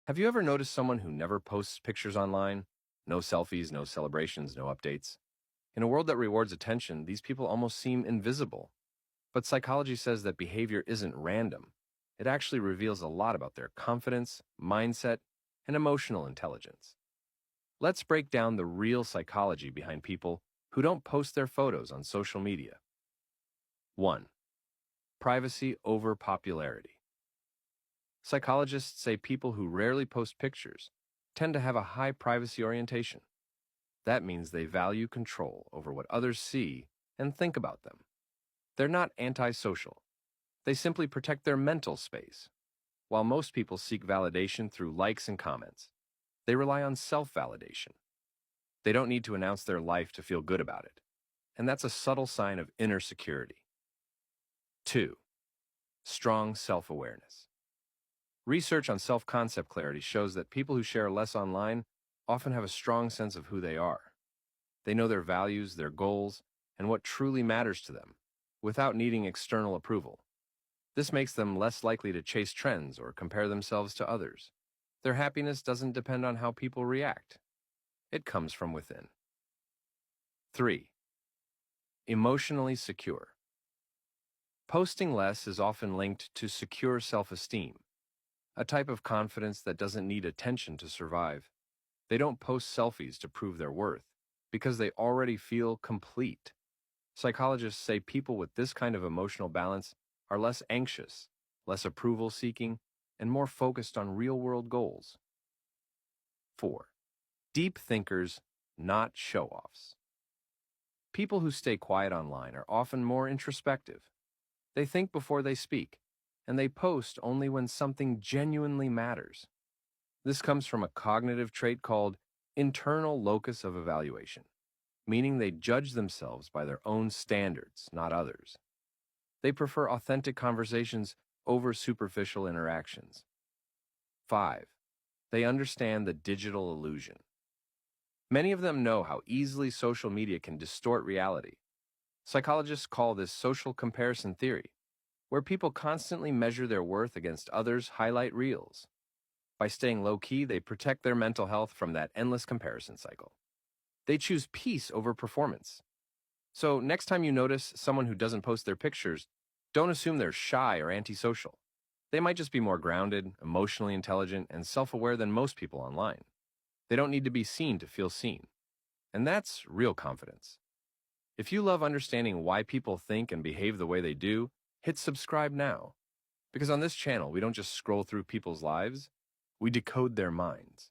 Have you ever noticed someone who never posts pictures online? No selfies, no celebrations, no updates. In a world that rewards attention, these people almost seem invisible. But psychology says that behavior isn't random. It actually reveals a lot about their confidence, mindset, and emotional intelligence. Let's break down the real psychology behind people who don't post their photos on social media. 1. Privacy over popularity. Psychologists say people who rarely post pictures tend to have a high privacy orientation. That means they value control over what others see and think about them. They're not antisocial. They simply protect their mental space. While most people seek validation through likes and comments, they rely on self-validation. They don't need to announce their life to feel good about it. And that's a subtle sign of inner security. 2. Strong self-awareness. Research on self-concept clarity shows that people who share less online often have a strong sense of who they are. They know their values, their goals, and what truly matters to them, without needing external approval. This makes them less likely to chase trends or compare themselves to others. Their happiness doesn't depend on how people react. It comes from within. 3. Emotionally secure. Posting less is often linked to secure self-esteem, a type of confidence that doesn't need attention to survive. They don't post selfies to prove their worth, because they already feel complete. Psychologists say people with this kind of emotional balance are less anxious, less approval-seeking, and more focused on real-world goals. 4. Deep thinkers, not show-offs. People who stay quiet online are often more introspective. They think before they speak, and they post only when something genuinely matters. This comes from a cognitive trait called internal locus of evaluation, meaning they judge themselves by their own standards, not others. They prefer authentic conversations over superficial interactions. 5. They understand the digital illusion. Many of them know how easily social media can distort reality. Psychologists call this social comparison theory, where people constantly measure their worth against others' highlight reels. By staying low-key, they protect their mental health from that endless comparison cycle. They choose peace over performance. So next time you notice someone who doesn't post their pictures, don't assume they're shy or antisocial. They might just be more grounded, emotionally intelligent, and self-aware than most people online. They don't need to be seen to feel seen. And that's real confidence. If you love understanding why people think and behave the way they do, hit subscribe now. Because on this channel, we don't just scroll through people's lives, we decode their minds.